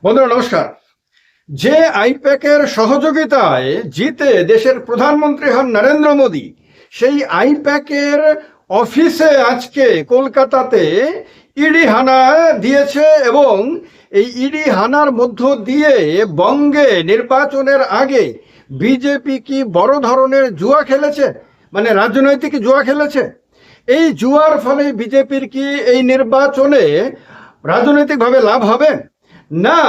বন্ধুরা নমস্কার। যে আইপ্যাকের সহযোগিতায় জিতে দেশের প্রধানমন্ত্রী হন নরেন্দ্র মোদী, সেই আইপ্যাকের অফিসে আজকে কলকাতাতে ইডি হানা দিয়েছে এবং এই ইডি হানার মধ্য দিয়ে বঙ্গে নির্বাচনের আগে বিজেপি কি বড় ধরনের জুয়া খেলেছে, মানে রাজনৈতিক জুয়া খেলেছে। এই জুয়ার ফলে বিজেপির কি এই নির্বাচনে রাজনৈতিকভাবে লাভ হবে না?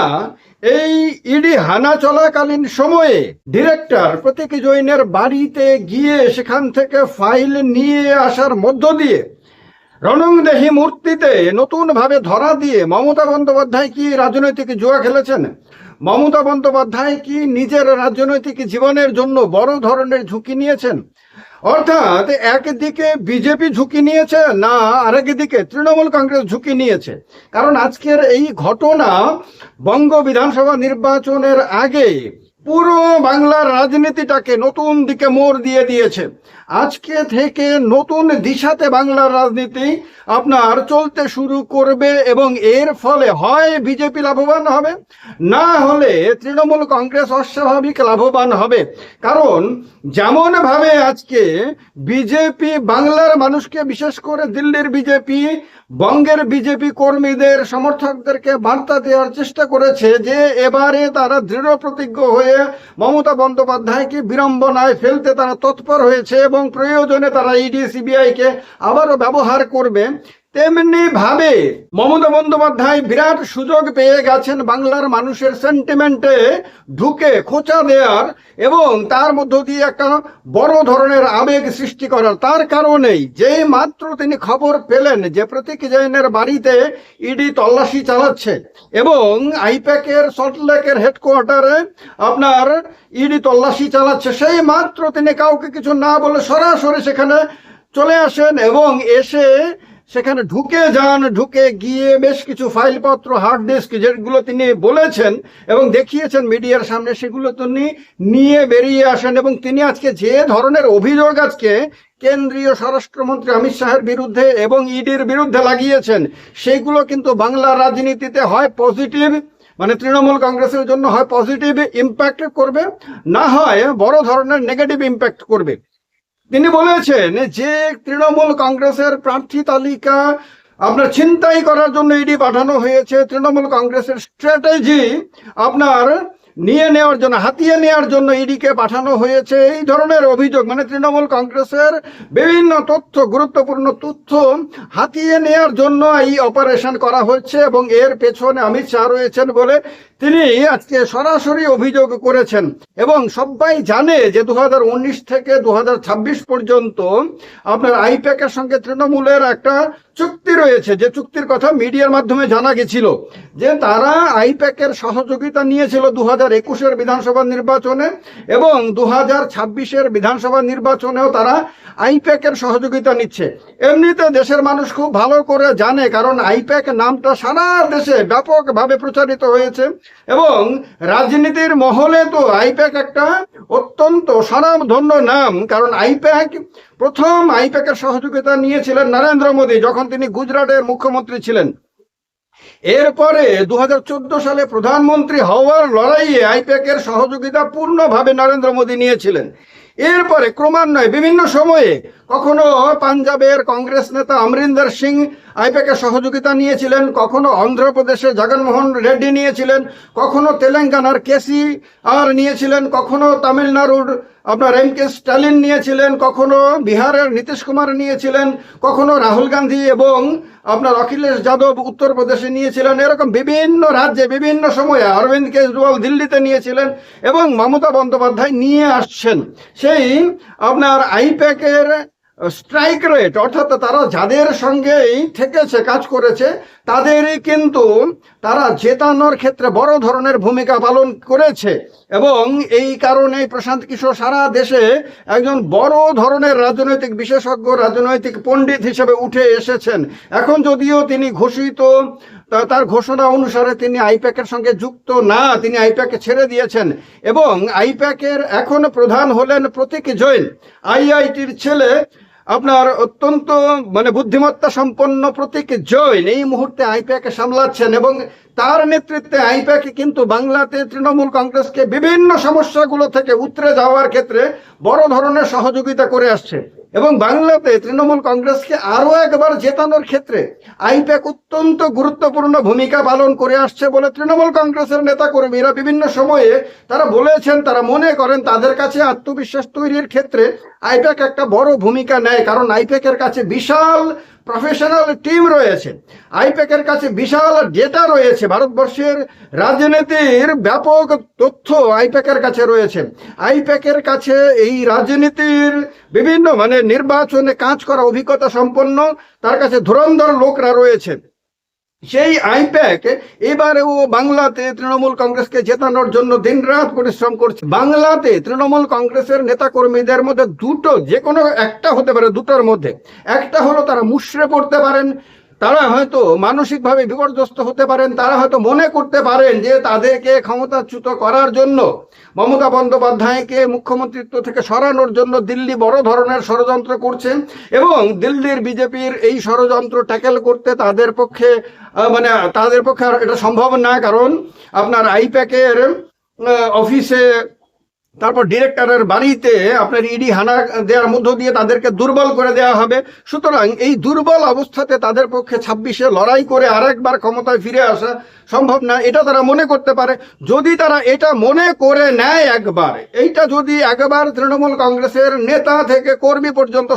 এই ইডি হানা চলাকালীন সময়ে ডিরেক্টর প্রতীক জৈনের বাড়িতে গিয়ে সেখান থেকে ফাইল নিয়ে আসার মধ্য দিয়ে রণংদেহী মূর্তিতে নতুনভাবে ধরা দিয়ে মমতা বন্দ্যোপাধ্যায় কি রাজনৈতিক জুয়া খেলেছেন? মমতা বন্দ্যোপাধ্যায় কি নিজের রাজনৈতিক জীবনের জন্য বড় ধরনের ঝুঁকি নিয়েছেন? অর্থাৎ একদিকে বিজেপি ঝুঁকি নিয়েছে, না আরেকদিকে তৃণমূল কংগ্রেস ঝুঁকি নিয়েছে। কারণ আজকের এই ঘটনা বঙ্গ বিধানসভা নির্বাচনের আগে পুরো বাংলার রাজনীতিটাকে নতুন দিকে মোড় দিয়ে দিয়েছে। আজকে থেকে নতুন দিশাতে বাংলার রাজনীতি আপনার চলতে শুরু করবে এবং এর ফলে হয় বিজেপি লাভবান হবে, না হলে তৃণমূল কংগ্রেস অস্বাভাবিক লাভবান হবে। কারণ যেমনভাবে আজকে বিজেপি বাংলার মানুষকে, বিশেষ করে দিল্লির বিজেপি বঙ্গের বিজেপি কর্মীদের সমর্থকদেরকে বার্তা দেওয়ার চেষ্টা করেছে যে এবারে তারা দৃঢ় প্রতিজ্ঞ হয়ে মমতা বন্দ্যোপাধ্যায়কে বিড়ম্বনায় ফেলতে তারা তৎপর হয়েছে এবং প্রয়োজনে তারা ইডি সিবিআইকে আবারও ব্যবহার করবে, তেমনি ভাবে মমতা বন্দ্যোপাধ্যায় বিরাট সুযোগ পেয়ে গেছেন বাংলার মানুষের সেন্টিমেন্টে ঢুকে খোঁচা দেওয়ার এবং তার মধ্য দিয়ে একটা বড় ধরনের আবেগ সৃষ্টি করার। তার কারণেই যেই মাত্র তিনি খবর পেলেন যে প্রতীক জৈনের বাড়িতে ইডি তল্লাশি চালাচ্ছে এবং আইপ্যাকের সল্টলেকের হেডকোয়ার্টারে আপনার ইডি তল্লাশি চালাচ্ছে, সেই মাত্র তিনি কাউকে কিছু না বলে সরাসরি সেখানে চলে আসেন এবং এসে সেখানে ঢুকে যান। ঢুকে গিয়ে বেশ কিছু ফাইলপত্র, হার্ড ডিস্ক যেগুলো তিনি বলেছেন এবং দেখিয়েছেন মিডিয়ার সামনে, সেগুলো তিনি নিয়ে বেরিয়ে আসেন এবং তিনি আজকে যে ধরনের অভিযোগ আজকে কেন্দ্রীয় স্বরাষ্ট্রমন্ত্রী অমিত শাহের বিরুদ্ধে এবং ইডির বিরুদ্ধে লাগিয়েছেন, সেগুলো কিন্তু বাংলার রাজনীতিতে হয় পজিটিভ, মানে তৃণমূল কংগ্রেসের জন্য হয় পজিটিভ ইম্প্যাক্ট করবে, না হয় বড় ধরনের নেগেটিভ ইম্প্যাক্ট করবে। তিনি বলেছেন যে তৃণমূল কংগ্রেসের প্রার্থী তালিকা আপনার ছিনতাই করার জন্য ইডি পাঠানো হয়েছে, তৃণমূল কংগ্রেসের স্ট্র্যাটেজি আপনার নিয়ে নেওয়ার জন্য, হাতিয়ে নেওয়ার জন্য ইডিকে পাঠানো হয়েছে। এই ধরনের অভিযোগ, মানে তৃণমূল কংগ্রেসের বিভিন্ন তথ্য, গুরুত্বপূর্ণ তথ্য হাতিয়ে নেওয়ার জন্য এই অপারেশন করা হচ্ছে এবং এর পেছনে অমিত শাহ রয়েছেন বলে তিনি আজকে সরাসরি অভিযোগ করেছেন। এবং সবাই জানে যে 2019 থেকে 2026 পর্যন্ত আপনার আইপ্যাকের সঙ্গে তৃণমূলের একটা চুক্তি রয়েছে, যে চুক্তির কথা মিডিয়ার মাধ্যমে জানা গেছিল যে তারা আইপ্যাকের সহযোগিতা নিয়েছিল 2021-এর বিধানসভা নির্বাচনে এবং 2026-এর বিধানসভা নির্বাচনেও তারা আইপ্যাকের সহযোগিতা নিচ্ছে। এমনিতে দেশের মানুষ খুব ভালো করে জানে, কারণ আইপ্যাক নামটা সারা দেশে ব্যাপকভাবে প্রচারিত হয়েছে এবং রাজনীতির মহলে তো আইপ্যাক একটা অত্যন্ত স্বনামধন্য নাম। কারণ প্রথম আইপ্যাকের সহযোগিতা নিয়েছিলেন নরেন্দ্র মোদী যখন তিনি গুজরাটের মুখ্যমন্ত্রী ছিলেন। এরপরে 2014 সালে প্রধানমন্ত্রী হওয়ার লড়াইয়ে আইপ্যাকের সহযোগিতা পূর্ণভাবে নরেন্দ্র মোদী নিয়েছিলেন। এরপরে ক্রমান্বয়ে বিভিন্ন সময়ে কখনো পাঞ্জাবের কংগ্রেস নেতা অমরিন্দর সিং আইপ্যাকের সহযোগিতা নিয়েছিলেন, কখনো অন্ধ্রপ্রদেশের জগনমোহন রেড্ডি নিয়েছিলেন, কখনো তেলেঙ্গানার কেসি আর নিয়েছিলেন, কখনো তামিলনাড়ুর আপনার এমকে স্ট্যালিন নিয়েছিলেন, কখনো বিহারের নীতিশ কুমার নিয়েছিলেন, কখনো রাহুল গান্ধী এবং আপনার অখিলেশ যাদব উত্তরপ্রদেশে নিয়েছিলেন। এরকম বিভিন্ন রাজ্যে বিভিন্ন সময়ে অরবিন্দ কেজরিওয়াল দিল্লিতে নিয়েছিলেন এবং মমতা বন্দ্যোপাধ্যায় নিয়ে আসছেন। সেই আপনার আইপ্যাকের স্ট্রাইক রেট, অর্থাৎ তারা যাদের সঙ্গেই থেকেছে, কাজ করেছে, তাদেরই কিন্তু তারা জেতানোর ক্ষেত্রে বড় ধরনের ভূমিকা পালন করেছে এবং এই কারণে প্রশান্ত কিশোর সারা দেশে একজন বড় ধরনের রাজনৈতিক বিশেষজ্ঞ, রাজনৈতিক পণ্ডিত হিসেবে উঠে এসেছেন। এখন যদিও তিনি তার ঘোষণা অনুসারে তিনি আইপ্যাকের সঙ্গে যুক্ত না, তিনি আইপ্যাকে ছেড়ে দিয়েছেন এবং আইপ্যাকের এখন প্রধান হলেন প্রতীক জৈন, আইআইটির ছেলে, আপনার অত্যন্ত বুদ্ধিমত্তা সম্পন্ন প্রতীক জৈন এই মুহূর্তে আইপ্যাকে সামলাচ্ছেন এবং তার নেতৃত্বে আইপ্যাক কিন্তু বাংলাতে তৃণমূল কংগ্রেসকে বিভিন্ন সমস্যাগুলো থেকে উতরে যাওয়ার ক্ষেত্রে বড় ধরনের সহযোগিতা করে আসছে এবং বাংলাতে তৃণমূল কংগ্রেসকে আরো একবার জেতানোর ক্ষেত্রে আইপ্যাক অত্যন্ত গুরুত্বপূর্ণ ভূমিকা পালন করে আসছে বলে তৃণমূল কংগ্রেসের নেতাকর্মীরা বিভিন্ন সময়ে তারা বলেছেন, তারা মনে করেন তাদের কাছে আত্মবিশ্বাস তৈরির ক্ষেত্রে আইপ্যাক একটা বড় ভূমিকা নেয়, কারণ আইপ্যাকের কাছে বিশাল প্রফেশনাল টিম রয়েছে, আইপ্যাকের কাছে বিশাল ডেটা রয়েছে, ভারতবর্ষের রাজনীতির ব্যাপক তথ্য আইপ্যাকের কাছে রয়েছে, আইপ্যাকের কাছে এই রাজনীতির বিভিন্ন নির্বাচনে কাজ করা অভিজ্ঞতা সম্পন্ন তার কাছে ধুরন্ধর লোকরা রয়েছে। সেই আইপ্যাক এবারেও বাংলাতে তৃণমূল কংগ্রেসকে জেতানোর জন্য দিনরাত পরিশ্রম করছে। বাংলাতে তৃণমূল কংগ্রেসের নেতাকর্মীদের মধ্যে দুটো, যে কোনো একটা হতে পারে, দুটোর মধ্যে একটা হলো তারা মুষড়ে পড়তে পারেন, তারা হয়তো মানসিকভাবে বিপর্যস্ত হতে পারেন, তারা হয়তো মনে করতে পারেন যে তাদেরকে ক্ষমতাচ্যুত করার জন্য, মমতা বন্দ্যোপাধ্যায়কে মুখ্যমন্ত্রিত্ব থেকে সরানোর জন্য দিল্লি বড় ধরনের ষড়যন্ত্র করছে এবং দিল্লির বিজেপির এই ষড়যন্ত্র ট্যাকেল করতে তাদের পক্ষে আর এটা সম্ভব না, কারণ আপনার আইপ্যাকের অফিসে, তারপর ডিরেক্টরের বাড়িতে আপনার ইডি হানা দেওয়ার মধ্য দিয়ে তাদেরকে দুর্বল করে দেওয়া হবে। সুতরাং এই দুর্বল অবস্থাতে তাদের পক্ষে 26-এ লড়াই করে আরেকবার ক্ষমতায় ফিরে আসা সম্ভব না, এটা তারা মনে করতে পারে। যদি তারা এটা মনে করে নেয় একবার, এইটা যদি একবার তৃণমূল কংগ্রেসের নেতা থেকে কর্মী পর্যন্ত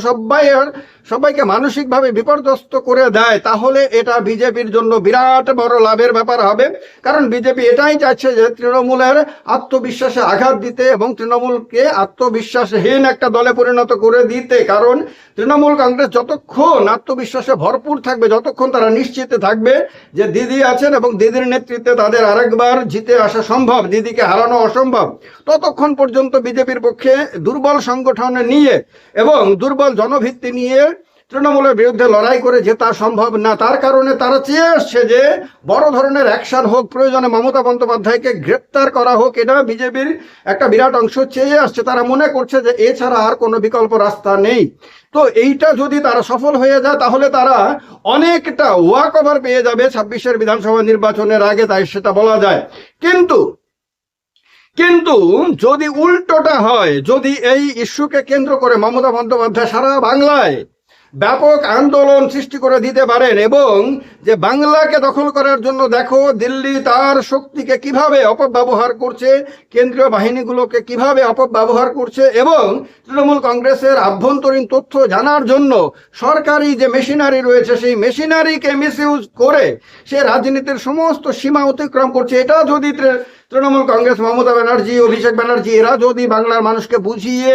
সবাইকে মানসিকভাবে বিপর্যস্ত করে দেয়, তাহলে এটা বিজেপির জন্য বিরাট বড় লাভের ব্যাপার হবে। কারণ বিজেপি এটাই চাইছে যে তৃণমূলের আত্মবিশ্বাসে আঘাত দিতে এবং তৃণমূলকে আত্মবিশ্বাসহীন একটা দলে পরিণত করে দিতে। কারণ তৃণমূল কংগ্রেস যতক্ষণ আত্মবিশ্বাসে ভরপুর থাকবে, যতক্ষণ তারা নিশ্চিত থাকবে যে দিদি আছেন এবং দিদির নেতৃত্বে তাদের আরেকবার জিতে আসা সম্ভব, দিদিকে হারানো অসম্ভব, ততক্ষণ পর্যন্ত বিজেপির পক্ষে দুর্বল সংগঠন নিয়ে এবং দুর্বল জনভিত্তি নিয়ে তৃণমূলের বিরুদ্ধে লড়াই করে জেতা সম্ভব না। তার কারণে তারা চেয়ে আসছে যে বড় ধরনের অ্যাকশন হোক, প্রয়োজনে মমতা বন্দ্যোপাধ্যায়কে গ্রেপ্তার করা হোক, এটা বিজেপির একটা বিরাট অংশ চেয়ে আসছে। তারা মনে করছে যে এছাড়া আর কোনো বিকল্প রাস্তা নেই। তো এইটা যদি তারা সফল হয়ে যায় তাহলে তারা অনেকটা ওয়াক ওভার পেয়ে যাবে 26-এর বিধানসভা নির্বাচনের আগে, তাই সেটা বলা যায়। কিন্তু যদি উল্টোটা হয়, যদি এই ইস্যুকে কেন্দ্র করে মমতা বন্দ্যোপাধ্যায় সারা বাংলায় ব্যাপক আন্দোলন সৃষ্টি করে দিতে পারেন এবং যে বাংলাকে দখল করার জন্য দেখো দিল্লি তার শক্তিকে কিভাবে অপব্যবহার করছে, কেন্দ্রীয় বাহিনীগুলোকে কিভাবে অপব্যবহার করছে এবং তৃণমূল কংগ্রেসের আভ্যন্তরীণ তথ্য জানার জন্য সরকারি যে মেশিনারি রয়েছে সেই মেশিনারিকে মিসইউজ করে সে রাজনীতির সমস্ত সীমা অতিক্রম করছে, এটা যদি তৃণমূল কংগ্রেস, মমতা ব্যানার্জি, অভিষেক ব্যানার্জি এরা যদি বাংলার মানুষকে বুঝিয়ে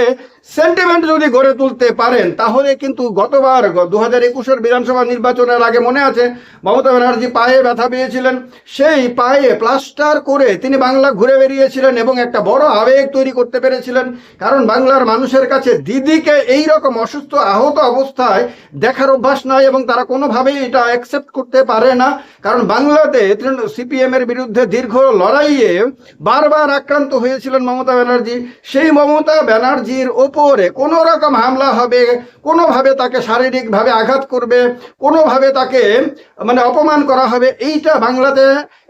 সেন্টিমেন্ট যদি গড়ে তুলতে পারেন, তাহলে কিন্তু গতবার 2021-এর বিধানসভা নির্বাচনের আগে মনে আছে মমতা ব্যানার্জি পায়ে ব্যথা পেয়েছিলেন, সেই পায়ে প্লাস্টার করে তিনি বাংলা ঘুরে বেরিয়েছিলেন এবং একটা বড় আবেগ তৈরি করতে পেরেছিলেন। কারণ বাংলার মানুষের কাছে দিদিকে এই রকম অসুস্থ আহত অবস্থায় দেখার অভ্যাস নয় এবং তারা কোনোভাবেই এটা অ্যাকসেপ্ট করতে পারে না। কারণ বাংলাতে সিপিএম এর বিরুদ্ধে দীর্ঘ লড়াইয়ে বারবার আক্রান্ত হয়েছিলেন মমতা ব্যানার্জি। সেই মমতা ব্যানার্জির ওপরে কোনো রকম হামলা হবে, কোনোভাবে তাকে শারীরিকভাবে আঘাত করবে, কোনোভাবে তাকে অপমান করা হবে, এইটা বাংলাতে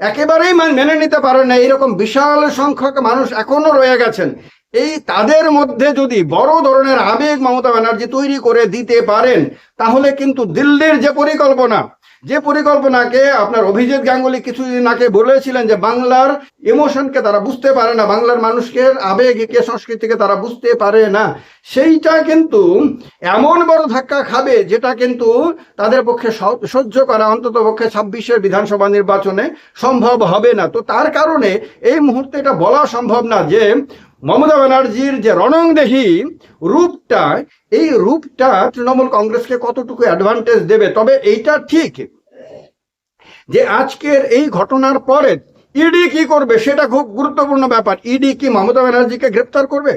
একেবারেই মেনে নিতে পারে না। এইরকম বিশাল সংখ্যক মানুষ এখনো রয়ে গেছেন। এই তাদের মধ্যে যদি বড় ধরনের আবেগ মমতা ব্যানার্জি তৈরি করে দিতে পারেন, তাহলে কিন্তু দিল্লির যে পরিকল্পনাকে আপনার অভিজিৎ গাঙ্গুলি কিছুদিন আগে বলেছিলেন যে বাংলার ইমোশনকে তারা বুঝতে পারে না, বাংলার মানুষকে আবেগকে, সংস্কৃতিকে তারা বুঝতে পারে না, সেইটা কিন্তু এমন বড় ধাক্কা খাবে যেটা কিন্তু তাদের পক্ষে সহ্য করা অন্তত পক্ষে 26-এর বিধানসভা নির্বাচনে সম্ভব হবে না। তো তার কারণে এই মুহূর্তে এটা বলা সম্ভব না যে মমতা ব্যানার্জির যে রণংদেহী রূপটা, এই রূপটা তৃণমূল কংগ্রেসকে কতটুকু অ্যাডভান্টেজ দেবে। তবে এইটা ঠিক যে আজকের এই ঘটনার পরে ইডি কি করবে সেটা খুব গুরুত্বপূর্ণ ব্যাপার। ইডি কি মমতা ব্যানার্জিকে গ্রেপ্তার করবে?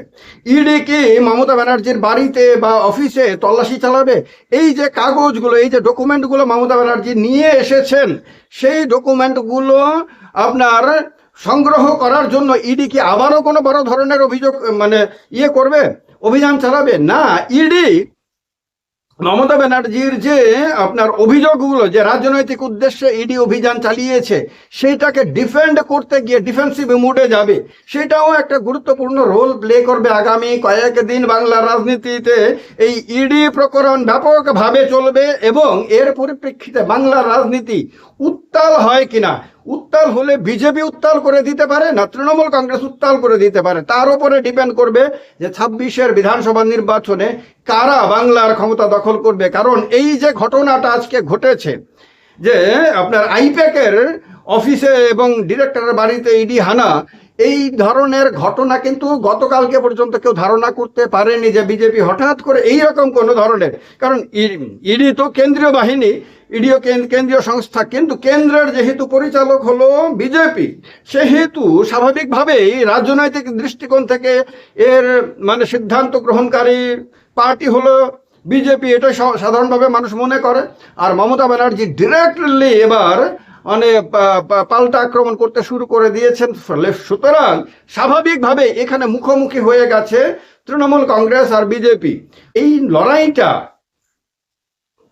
ইডি কি মমতা ব্যানার্জির বাড়িতে বা অফিসে তল্লাশি চালাবে? এই যে কাগজগুলো, এই যে ডকুমেন্টগুলো মমতা ব্যানার্জি নিয়ে এসেছেন, সেই ডকুমেন্টগুলো আপনার সংগ্রহ করার জন্য ইডি কি আবারও কোনো বড় ধরনের অভিযোগ করবে, অভিযান চালাবে? না, ইডি মমতা ব্যানার্জির যে আপনার অভিযোগগুলো যে রাজনৈতিক উদ্দেশ্যে ইডি অভিযান চালিয়েছে সেটাকে ডিফেন্ড করতে গিয়ে ডিফেন্সিভ মুডে যাবে, সেটাও একটা গুরুত্বপূর্ণ রোল প্লে করবে আগামী কয়েকদিন বাংলার রাজনীতিতে। এই ইডি প্রকরণ ব্যাপকভাবে চলবে এবং এর পরিপ্রেক্ষিতে বাংলার রাজনীতি উত্তাল হয় কিনা, উত্তাল হলে বিজেপি উত্তাল করে দিতে পারে না তৃণমূল কংগ্রেস উত্তাল করে দিতে পারে, তার উপরে ডিপেন্ড করবে যে 26-এর বিধানসভা নির্বাচনে কারা বাংলার ক্ষমতা দখল করবে। কারণ এই যে ঘটনাটা আজকে ঘটেছে যে আপনার আইপ্যাকের অফিসে এবং ডিরেক্টরের বাড়িতে ইডি হানা, এই ধরনের ঘটনা কিন্তু গতকালকে পর্যন্ত কেউ ধারণা করতে পারেনি যে বিজেপি হঠাৎ করে এই রকম কোনো ধরনের, কারণ ইডি তো কেন্দ্রীয় বাহিনী, ইডিও কেন্দ্রীয় সংস্থা, কিন্তু কেন্দ্রের যেহেতু পরিচালক হলো বিজেপি, সেহেতু স্বাভাবিকভাবেই রাজনৈতিক দৃষ্টিকোণ থেকে এর মানে সিদ্ধান্ত গ্রহণকারী পার্টি হলো বিজেপি, এটা সাধারণভাবে মানুষ মনে করে। আর মমতা ব্যানার্জি ডিরেক্টলি এবার মানে পাল্টা আক্রমণ করতে শুরু করে দিয়েছেন, সুতরাং স্বাভাবিকভাবে এখানে মুখোমুখি হয়ে গেছে তৃণমূল কংগ্রেস আর বিজেপি। এই লড়াইটা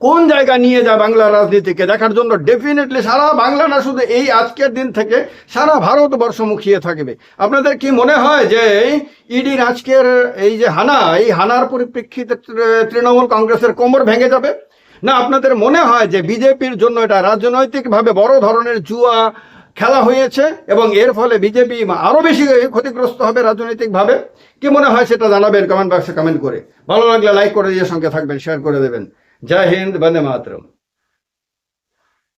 কোন জায়গা নিয়ে যায় বাংলার রাজনীতিকে দেখার জন্য ডেফিনেটলি সারা বাংলা না শুধু এই আজকের দিন থেকে সারা ভারতবর্ষ মুখিয়ে থাকবে। আপনাদের কি মনে হয় যে ইডির আজকের এই যে হানা, এই হানার পরিপ্রেক্ষিতে তৃণমূল কংগ্রেসের কোমর ভেঙে যাবে, না আপনাদের মনে হয় যে বিজেপির জন্য এটা রাজনৈতিকভাবে বড় ধরনের জুয়া খেলা হয়েছে এবং এর ফলে বিজেপি আরো বেশি ক্ষতিগ্রস্ত হবে রাজনৈতিকভাবে? কি মনে হয় সেটা জানাবেন কমেন্ট বক্সে কমেন্ট করে। ভালো লাগলে লাইক করে দিয়ে সঙ্গে থাকবেন, শেয়ার করে দেবেন। জয় হিন্দ, বন্দে মাতরম।